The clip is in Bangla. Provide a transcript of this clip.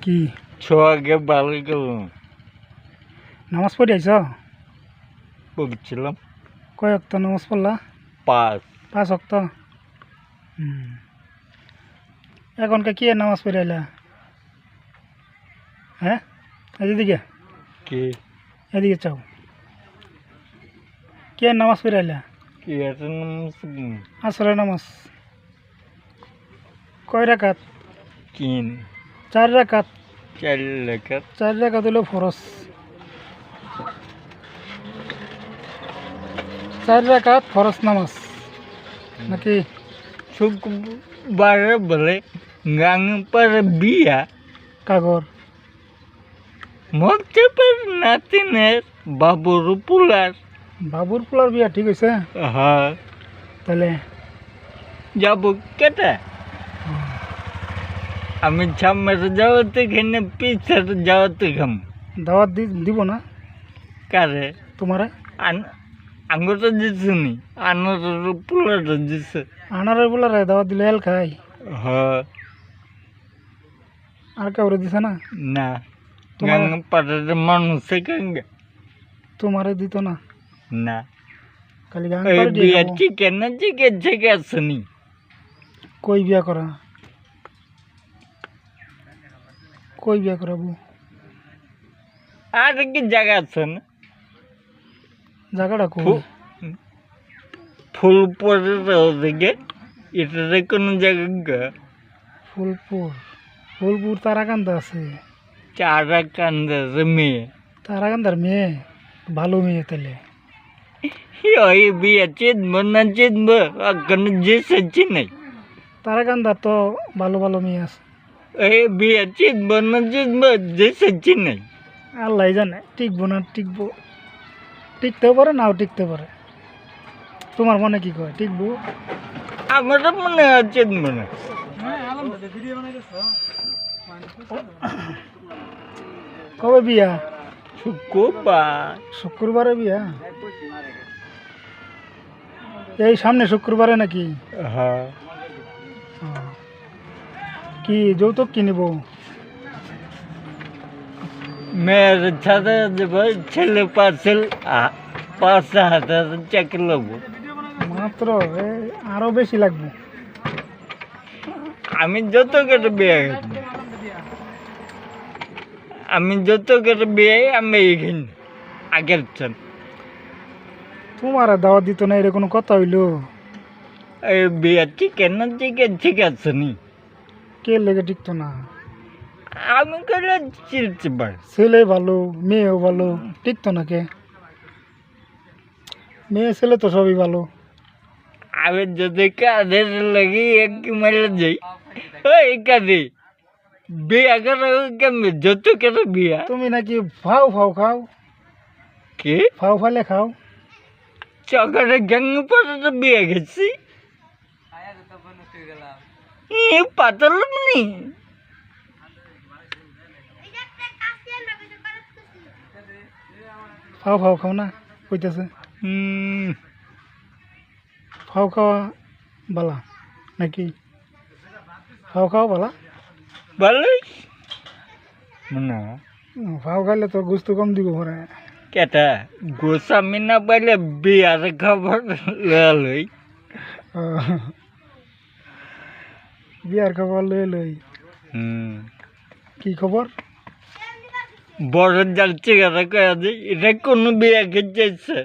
কি ছোয়াকে ভালো গেল নামাজ পড়ে আইছ? বলছিলাম কয় ওয়াক্ত নামাজ পড়লা? 5 5 ওয়াক্ত। এখনকার কি নামাজ পড়ে আইলা? হ্যাঁ, এদিকে কি এদিকে চাও। কি নামাজ পড়ে আইলা? কি এটা আসরের নামাজ কয় রাকাত? 3 4 রাকাত। 4 লেখা 4 রাকাত হলো ফরজ। 4 রাকাত ফরজ নামাজ নাকি? শুক্রবারে বলে গাং পরে বিয়া কাগর মরতে পারে নাতিনের বাবুর পুলার। বাবুর পোলার বিয়া ঠিক হয়েছে? হ্যাঁ তাহলে যাব কেটে আমি সামনের যাওয়াতে খেয়ে পিছের যাওয়াতে খাম। দাওয়াত দিব না কারে তোমারে? আঙুরটা দিচ্ছে নি আনার পুলাটা দিচ্ছে। আনারের পোলারে দাওয়াত দিলে এল খাই, হ্যাঁ আর কাউরে দিছে না? না তোমার গাং পাটাতে মানুষ কেঙ্গে তোমারে দিত না? না খালি গান এই পারে দিয়ে বিয়া খাবো। চিকেন না চিকেন থেকে আসেনি। কই বিয়া করা? কই বিয়া করাবো? আর কি জায়গা আছে না জায়গাটা কই? ফুল পরে দিকে এটাতে কোনো জায়গা ফুলপুর। ফুলপুর তারাকান্দা আছে। চারা কান্দার মেয়ে তারাকান্দার মেয়ে ভালো মেয়ে তাহলে। ওই বিয়ে চিনবো না চিনবো ওখানে যে সচ্ছি নাই। তারাকান্দার তো ভালো ভালো মেয়ে আছে। এই বিয়ে চিনবো না চিনবো যে সচ্ছি নাই। আল্লাহ জানে টিকবো না টিকবো, টিকতেও পারে নাও টিকতে পারে। তোমার মনে কি কয় টিকবো? আমার মনে হয় চিনবো না। কবে বিয়া? শুক্রবার শুক্রবারে বিয়া? এই সামনে শুক্রবারে নাকি? হ্যাঁ ও। কি যৌতুক কি নিব? মেয়ের সাথে দেবো ছেলে 5,000 চাকরি লাগবো। মাত্র আরো বেশি লাগবে। আমি যত করে বিয়ে করি আমি যত করে বিয়ে আমি এইখানে আগের চান। তোমার আর দাওয়াত দিত না এর কোনো কথা হইলো? এই বিয়ে চিকেন না চিকেন ঠিক আছে নি কে লেগে টিকতো না? আমি করে চিনতে পারি। ছেলে ভালো মেয়েও ভালো, টিকতো না কে? মেয়ে ছেলে তো সবই ভালো। আমি যদি কাদের লাগি এক মারে যাই ওই কাঁদে বিয়া করে কেমন যত করে বিয়া তুমি নাকি ফাও ফাও খাও? কি ফাও ফালে খাও? চকরে গ্যাং পরে বিয়ে গেছি পাতল নি ফাও ফাও খাও না কইতেছে? ফাও খাওয়া বালা নাকি? ফাও খাওয়া বালা? ভালোই না ফাও খাইলে তো গুস্তু কম দিব পরে। কেটা গোস্বামী না পাইলে বিয়ার খবর লই বিয়ার খবর লই লই। কি খবর? বড় জাল চিগারা কয়া যে এটা কোনো বিয়া খেয়েছে।